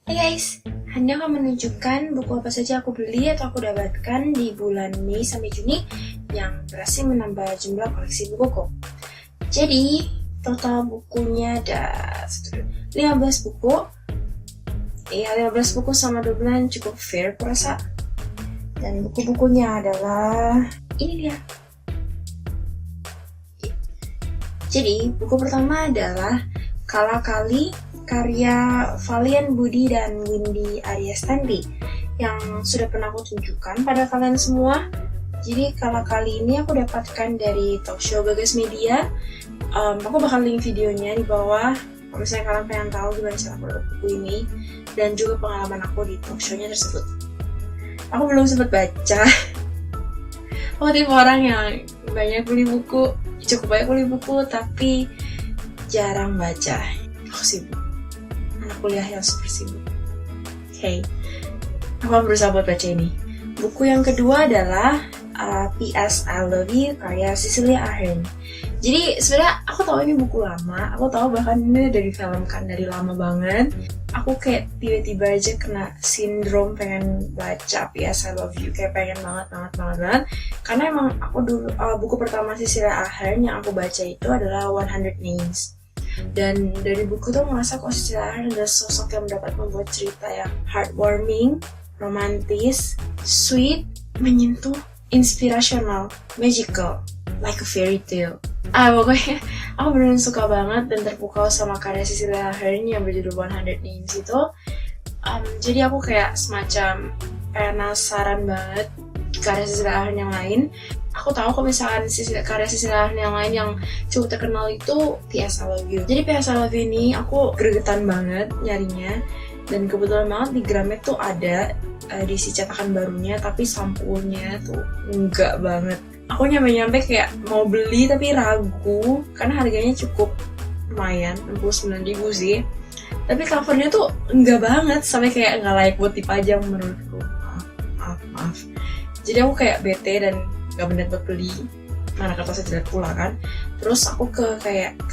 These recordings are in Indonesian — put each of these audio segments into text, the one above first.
Hai guys, Anda akan menunjukkan buku apa saja aku beli atau aku dapatkan di bulan Mei sampai Juni yang berhasil menambah jumlah koleksi bukuku. Jadi, total bukunya ada 15 buku. Iya, 15 buku sama 2 bulan cukup fair aku rasa. Dan buku-bukunya adalah ini dia. Jadi, buku pertama adalah Kala Kali karya Valian Budi dan Windy Aryastandi yang sudah pernah aku tunjukkan pada kalian semua. Jadi Kala Kali ini aku dapatkan dari talkshow Gagas Media. Aku bakal link videonya di bawah kalau misalnya kalian pengen tahu gimana cara aku dapat buku ini dan juga pengalaman aku di talkshownya tersebut. Aku belum sempat baca. Aku tipe orang yang banyak beli buku, cukup banyak beli buku tapi jarang baca. Aku sibuk, anak kuliah yang super sibuk. Oke, aku berusaha buat baca ini. Buku yang kedua adalah P.S. I Love You karya Cecilia Ahern. Jadi sebenarnya aku tahu ini buku lama, aku tahu bahkan ini udah difilmkan dari lama banget. Aku kayak tiba-tiba aja kena sindrom pengen baca P.S. I Love You, kayak pengen banget. Karena emang aku dulu buku pertama Cecilia Ahern yang aku baca itu adalah 100 Names. Dan dari buku tuh merasa kok Cecilia Ahern adalah sosok yang dapat membuat cerita yang heartwarming, romantis, sweet, menyentuh, inspirational, magical, like a fairy tale. Pokoknya aku benar-benar suka banget dan terpukau sama karya Cecilia Ahern yang berjudul 100 Names itu. Jadi aku kayak semacam penasaran banget karya Cecilia Ahern yang lain. Aku tahu kalau misalkan karya Cecilia Ahern yang lain yang cukup terkenal itu P.S. I Love You. Jadi P.S. I Love You ini aku gregetan banget nyarinya. Dan kebetulan banget di Gramet tuh ada edisi cetakan barunya, tapi sampulnya tuh enggak banget. Aku nyampe kayak mau beli tapi ragu karena harganya cukup lumayan, 69.000 sih. Tapi covernya tuh enggak banget, sampai kayak enggak layak buat dipajang menurutku. Maaf. Jadi aku kayak bete dan gak bener buat beli, mana kertasnya jelek pula kan. Terus aku ke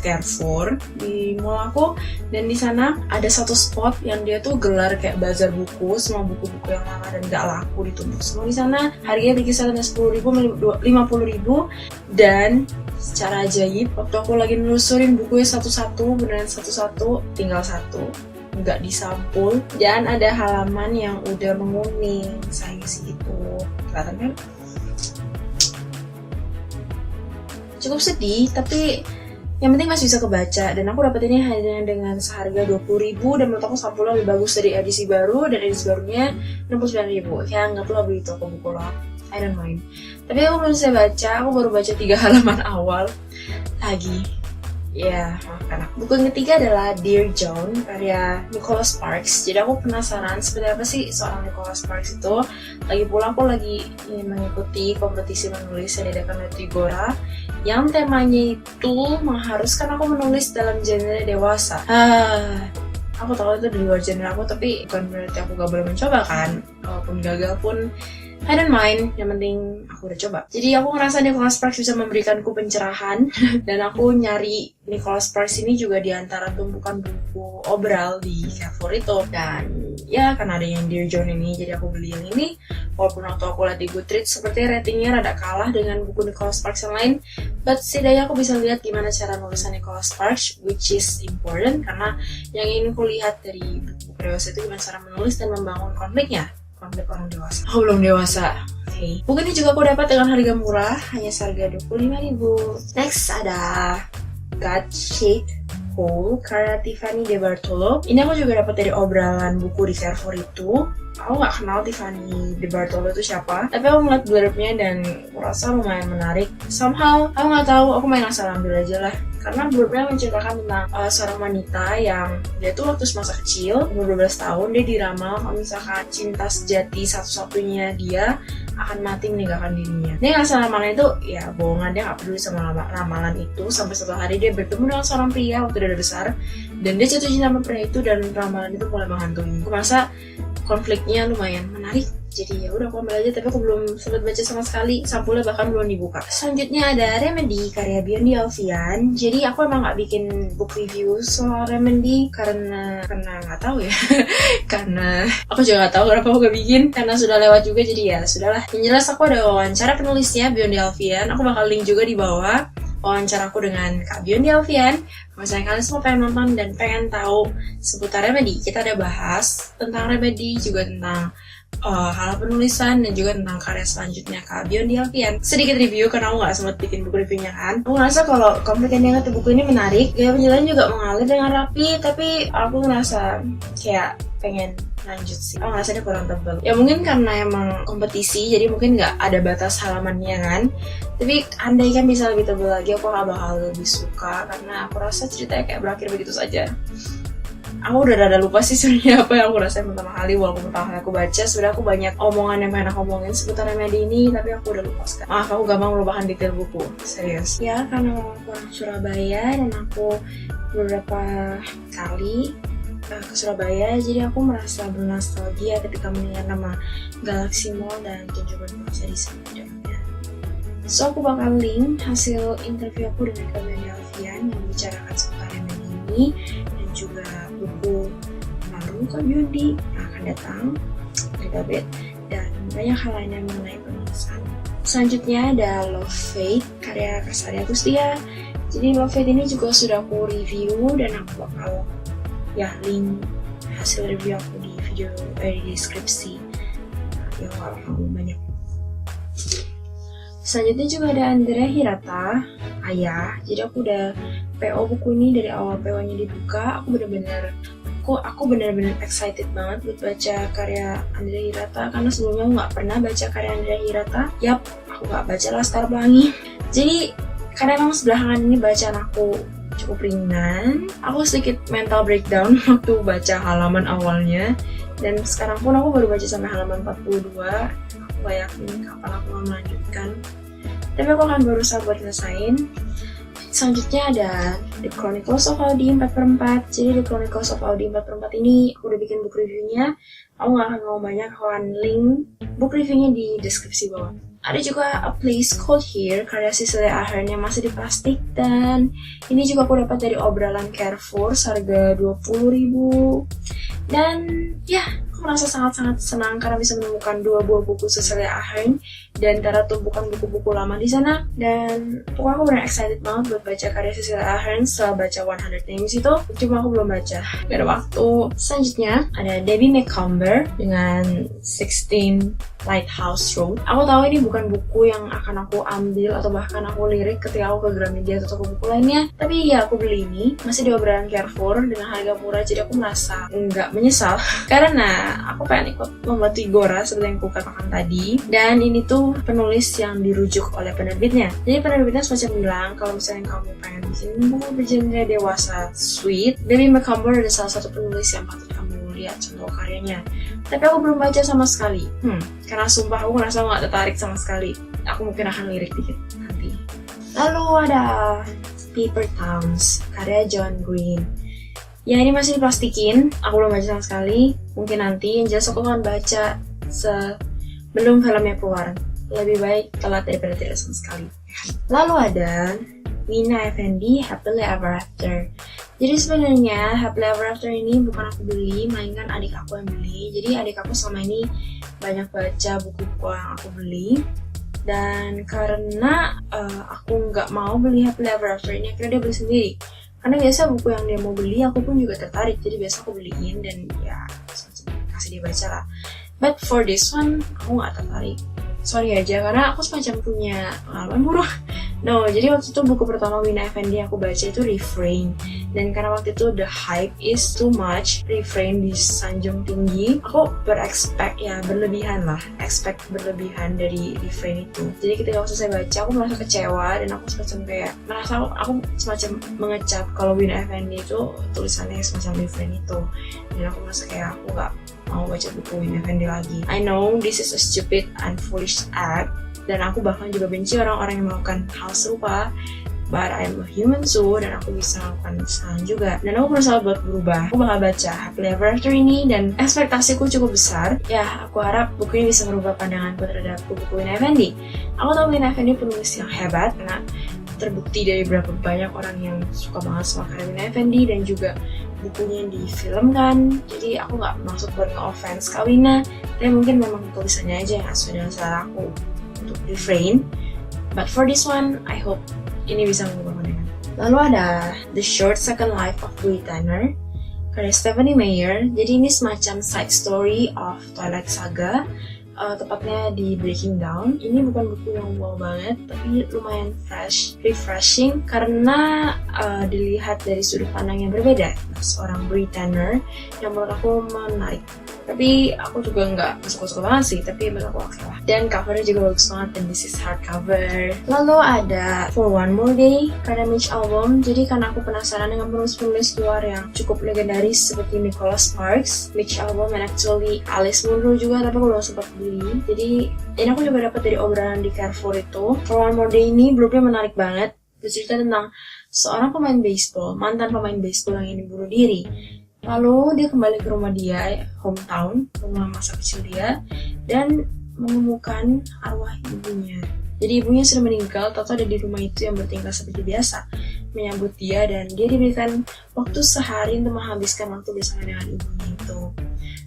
Carrefour di mall aku, dan di sana ada satu spot yang dia tuh gelar kayak bazar buku, semua buku-buku yang lama dan gak laku ditumpuk semua di sana. Harganya berkisar dari 10.000 50.000, dan secara ajaib waktu aku lagi nelusurin bukunya satu-satu, beneran satu-satu, tinggal satu nggak disampul dan ada halaman yang udah menguning. Sayang sih itu, kelihatan kan? Cukup sedih, tapi yang penting masih bisa kebaca. Dan aku dapet ini hanya dengan seharga 20.000, dan menurut aku sampulnya lebih bagus dari edisi baru, dan edisi barunya 69.000. Ya nggak perlu beli toko buku lah, I don't mind. Tapi aku belum bisa baca, aku baru baca 3 halaman awal lagi. Ya, maafkan aku. Buku yang ketiga adalah Dear John karya Nicholas Sparks. Jadi aku penasaran seperti apa sih seorang Nicholas Sparks itu. Lagi pula aku lagi ingin mengikuti kompetisi menulis yang diadakan oleh Trigora, yang temanya itu mengharuskan aku menulis dalam genre dewasa. Aku tahu itu di luar genre aku, tapi bukan berarti aku gak boleh mencoba kan. Walaupun gagal pun I don't mind, yang penting aku udah coba. Jadi aku ngerasa Nicholas Sparks bisa memberikanku pencerahan dan aku nyari Nicholas Sparks ini juga di antara tumpukan buku obral di Carrefour itu. Dan ya karena ada yang Dear John ini, jadi aku beli yang ini. Walaupun waktu aku lihat di Goodreads seperti ratingnya rada kalah dengan buku Nicholas Sparks yang lain, but setidaknya aku bisa lihat gimana cara nulisan Nicholas Sparks, which is important karena yang ingin aku lihat dari buku dewasa itu gimana cara menulis dan membangun konflik orang dewasa. Aku belum dewasa. Okay. Buku ini juga aku dapat dengan harga murah, hanya seharga 25.000. Next ada God-Shaped Hole karya Tiffany De Bartolo. Ini aku juga dapat dari obralan buku di Carrefour itu. Aku nggak kenal Tiffany De Bartolo itu siapa, tapi aku ngeliat blurbnya dan merasa lumayan menarik. Somehow aku nggak tahu, aku main asal ambil aja lah. Karena blurbnya menceritakan tentang seorang wanita yang dia tuh waktu masa kecil, umur 12 tahun, dia diramal kalau misalkan cinta sejati satu-satunya dia akan mati meninggalkan dirinya. Dia ngasal ramalan itu, ya bohongan, dia gak peduli sama ramalan itu. Sampai suatu hari dia bertemu dengan seorang pria waktu dia udah besar, dan dia jatuh cinta sama pria itu, dan ramalan itu mulai menghantui. Aku merasa konfliknya lumayan menarik Jadi ya udah aku ambil aja, tapi aku belum sempat baca sama sekali, sampulnya bahkan belum dibuka. Selanjutnya ada Remedy karya Biondi Alfian. Jadi aku emang nggak bikin book review soal Remedy karena nggak tahu ya. Karena aku juga nggak tahu kenapa aku gak bikin, karena sudah lewat juga, jadi ya sudahlah. Yang jelas aku ada wawancara penulisnya Biondi Alfian. Aku bakal link juga di bawah wawancara aku dengan Kak Biondi Alfian. Kalau misalnya kalian semua pengen nonton dan pengen tahu seputar Remedy, kita ada bahas tentang Remedy, juga tentang hal penulisan, dan juga tentang karya selanjutnya Kak Biondi Alfian. Sedikit review karena aku gak sempat bikin buku reviewnya kan. Aku ngerasa kalau komplek yang diangkat buku ini menarik, gaya penjelasan juga mengalir dengan rapi, tapi aku ngerasa kayak pengen lanjut sih. Aku ngerasa dia kurang tebal. Ya mungkin karena emang kompetisi, jadi mungkin gak ada batas halamannya kan. Tapi andai kan bisa lebih tebal lagi, aku bakal lebih suka, karena aku rasa ceritanya kayak berakhir begitu saja. Aku udah rada lupa sih sebenarnya apa yang aku rasain pertama kali, walaupun pertama kali aku baca sebenarnya aku banyak omongan yang pengen aku omongin seputar Remedy ini, tapi aku udah lupa sekarang. Maaf, aku gampang melupakan detail buku, serius. Ya karena aku orang Surabaya dan aku beberapa kali ke Surabaya, jadi aku merasa bernostalgia ketika mendengar nama Galaxy Mall dan tunjukkan bahasa di sana dalamnya. So aku bakal link hasil interview aku dengan Kak Biondi Alfian yang membicarakan seputar Remedy ini, dan juga buku baru Kak Biondi yang akan datang, Elizabeth, dan banyak hal lainnya mengenai penulisan. Selanjutnya ada Love Fate karya Kasari Agustia. Jadi Love Fate ini juga sudah aku review, dan aku bakal link hasil review aku di video di deskripsi. Ya kalau banyak. Selanjutnya juga ada Andrea Hirata, Ayah. Jadi aku udah PO buku ini dari awal PO-nya dibuka. Aku bener-bener excited banget buat baca karya Andrea Hirata, karena sebelumnya aku nggak pernah baca karya Andrea Hirata. Yap, aku nggak baca Laskar Pelangi. Jadi karena emang sebelahan ini bacaan aku cukup ringan, aku sedikit mental breakdown waktu baca halaman awalnya, dan sekarang pun aku baru baca sampai halaman 42. Aku gak yakin kapan aku mau melanjutkan, tapi aku akan berusaha buat nyelesain. Selanjutnya ada The Chronicles of Audi 4/4. Jadi The Chronicles of Audi 4/4 ini aku udah bikin book reviewnya. Aku gak akan ngomong banyak, aku akan link book reviewnya di deskripsi bawah. Ada juga A Place Called Here karya Cecilia Ahern yang masih di plastik, dan ini juga aku dapat dari obrolan Carrefour seharga 20.000. Dan ya, aku merasa sangat-sangat senang karena bisa menemukan 2 buah buku Cecilia Ahern dan antara tumpukan buku-buku lama di sana. Dan pokoknya aku benar excited banget buat baca karya Cecilia Ahern setelah baca 100 Names itu. Cuma aku belum baca, gak ada waktu. Selanjutnya ada Debbie Macomber dengan 16 Lighthouse Road. Aku tahu ini bukan buku yang akan aku ambil atau bahkan aku lirik ketika aku ke Gramedia atau toko buku lainnya, tapi ya aku beli ini masih di obrolan Carrefour dengan harga murah, jadi aku merasa nggak menyesal karena aku pengen ikut membantu Igora seperti yang aku katakan tadi. Dan ini tuh penulis yang dirujuk oleh penerbitnya, jadi penerbitnya semacam bilang kalau misalnya kamu pengen bikin buku bergenre dewasa sweet, Debbie Macomber ada salah satu penulis yang patut kamu lihat contoh karyanya. Tapi aku belum baca sama sekali, karena sumpah aku ngerasa gak tertarik sama sekali. Aku mungkin akan lirik dikit nanti. Lalu ada Paper Towns karya John Green. Ya ini masih diplastikin, aku belum baca sama sekali. Mungkin nanti, yang jelas aku akan baca sebelum filmnya keluar. Lebih baik telat daripada tidak sama sekali. Lalu ada Wina Effendi Happily Ever After. Jadi sebenarnya Happily Ever After ini bukan aku beli, melainkan adik aku yang beli. Jadi adik aku selama ini banyak baca buku-buku yang aku beli. Dan karena aku nggak mau beli Happily Ever After ini, akhirnya dia beli sendiri. Karena biasa buku yang dia mau beli, aku pun juga tertarik. Jadi biasa aku beliin dan ya kasih dia baca lah. But for this one, aku nggak tertarik. Sorry aja, karena aku semacam punya pengalaman buruk. No, jadi waktu itu buku pertama Wina Effendi aku baca itu Refrain. Dan karena waktu itu the hype is too much, Refrain disanjung tinggi, aku berlebihan berlebihan dari Refrain itu. Jadi ketika aku selesai baca, aku merasa kecewa dan aku semacam mengecap kalau Wina Effendi itu tulisannya semacam Refrain itu. Dan aku merasa kayak aku gak mau baca buku Wina Effendi lagi. I know this is a stupid and foolish act, dan aku bahkan juga benci orang-orang yang melakukan hal serupa. but I'm a human too, dan aku bisa melakukan kesalahan juga. Dan aku berusaha buat berubah. Aku bakal baca Happily Ever After ini, dan ekspektasiku cukup besar. Ya, aku harap buku ini bisa merubah pandanganku terhadap buku Win Effendi. Aku tahu Win Effendi penulis yang hebat, karena terbukti dari berapa banyak orang yang suka banget sama karya Win Effendi, dan juga bukunya difilmkan. Jadi aku nggak maksud buat nge-offense Kak Wina, tapi mungkin memang tulisannya aja yang sesuai dengan selera aku untuk refrain. But for this one, I hope ini bisa mengubah pandangan. Lalu ada The Short Second Life of Brie Tanner karya Stephenie Meyer. Jadi ini semacam side story of Twilight Saga, tepatnya di Breaking Dawn. Ini bukan buku yang wow banget, tapi lumayan refreshing karena dilihat dari sudut pandang yang berbeda. Seorang Brie Tanner yang menurut aku menarik. Tapi aku juga nggak suka-suka banget sih, tapi menurut aku oke lah. Dan covernya juga bagus banget, dan this is hardcover. Lalu ada For One More Day karya Mitch Albom. Jadi karena aku penasaran dengan penulis-penulis luar yang cukup legendaris seperti Nicholas Sparks, Mitch Albom, dan actually Alice Munro juga, tapi aku belum sempat beli. Jadi ini aku juga dapat dari obrolan di Carrefour itu. For One More Day ini blurnya menarik banget. Bercerita tentang seorang pemain baseball, mantan pemain baseball yang ingin bunuh diri. Lalu dia kembali ke rumah dia, hometown, rumah masa kecil dia, dan menemukan arwah ibunya. Jadi ibunya sudah meninggal, tahu ada di rumah itu yang bertingkah seperti biasa, menyambut dia, dan dia diberikan waktu sehari untuk menghabiskan waktu bersama dengan ibunya itu.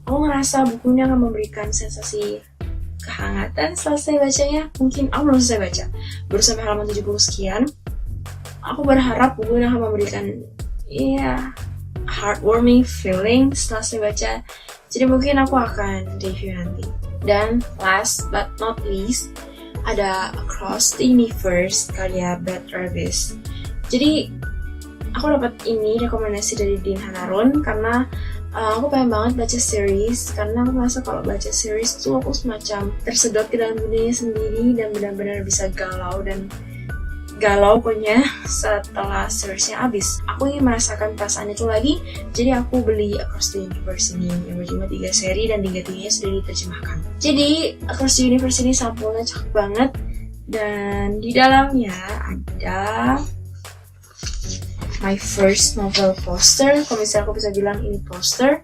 Aku ngerasa bukunya akan memberikan sensasi kehangatan selesai bacanya. Mungkin aku belum selesai baca, baru sampai halaman 70 sekian. Aku berharap bukunya akan memberikan heartwarming feeling setelah saya baca. Jadi mungkin aku akan review nanti. Dan last but not least, ada Across the Universe karya Brett Travis. Jadi aku dapat ini rekomendasi dari Dean Hanarun karena aku pengen banget baca series, karena aku merasa kalau baca series tuh aku semacam tersedot ke dalam dunianya sendiri dan benar-benar bisa galau pokoknya setelah seriesnya habis. Aku ingin merasakan perasaan itu lagi, jadi aku beli Across the Universe ini yang berjumlah 3 seri dan 3-tiganya sudah diterjemahkan. Jadi Across the Universe ini sampulnya cakep banget, dan di dalamnya ada my first novel poster. Kalau misalnya aku bisa bilang ini poster,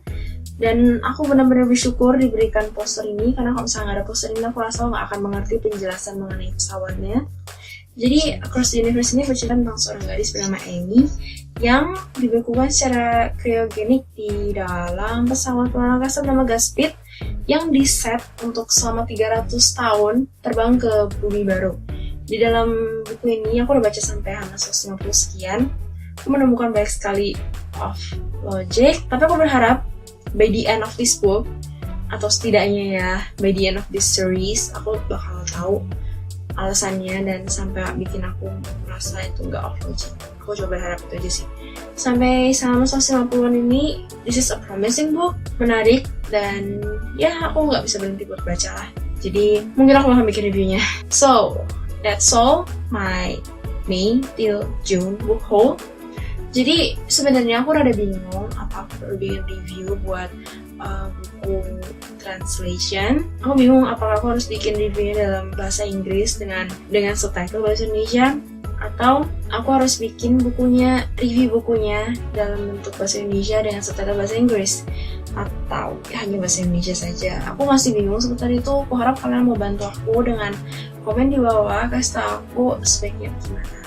dan aku benar-benar bersyukur diberikan poster ini, karena kalau misalnya nggak ada poster ini aku rasa nggak akan mengerti penjelasan mengenai pesawatnya. Jadi Across the Universe ini bercerita tentang seorang gadis bernama Amy yang dibekukan secara kriogenik di dalam pesawat luar angkasa bernama Godspeed yang diset untuk selama 300 tahun terbang ke bumi baru. Di dalam buku ini aku udah baca sampai halaman 150 sekian. Aku menemukan banyak sekali of logic, tapi aku berharap by the end of this book, atau setidaknya ya by the end of this series, aku bakal tahu alasannya dan sampai bikin aku merasa itu nggak off logic. Aku coba berharap itu aja sih. Sampai selama 150-an ini, this is a promising book, menarik, dan ya aku nggak bisa berhenti buat baca lah. Jadi mungkin aku bakal bikin reviewnya. So that's all my May till June book haul. Jadi sebenarnya aku rada bingung apa aku perlu bikin review buat buku translation. Aku bingung apakah aku harus bikin reviewnya dalam bahasa Inggris dengan subtitle bahasa Indonesia, atau aku harus bikin review bukunya dalam bentuk bahasa Indonesia dengan subtitle bahasa Inggris, atau hanya bahasa Indonesia saja. Aku masih bingung seputar itu. Aku harap kalian mau bantu aku dengan komen di bawah, kasih tau aku sebaiknya gimana.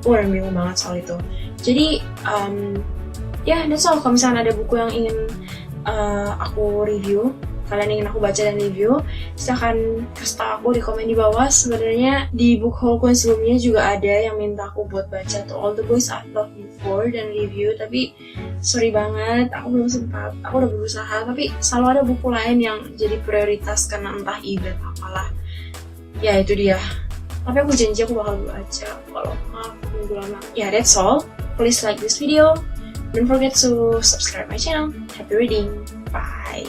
Aku udah bingung banget soal itu. Jadi that's all. Kalau misalnya ada buku yang ingin aku review, kalian ingin aku baca dan review, silahkan kasih tau aku di komen di bawah. Sebenarnya di book haulku yang sebelumnya juga ada yang minta aku buat baca tuh All the Boys I've Loved Before dan review, tapi sorry banget, aku belum sempat. Aku udah berusaha, tapi selalu ada buku lain yang jadi prioritas karena entah event apalah. Ya itu dia. Tapi aku janji aku bakal baca kalau minggu lama. Ya that's all. Please like this video. Don't forget to subscribe my channel. Happy reading. Bye.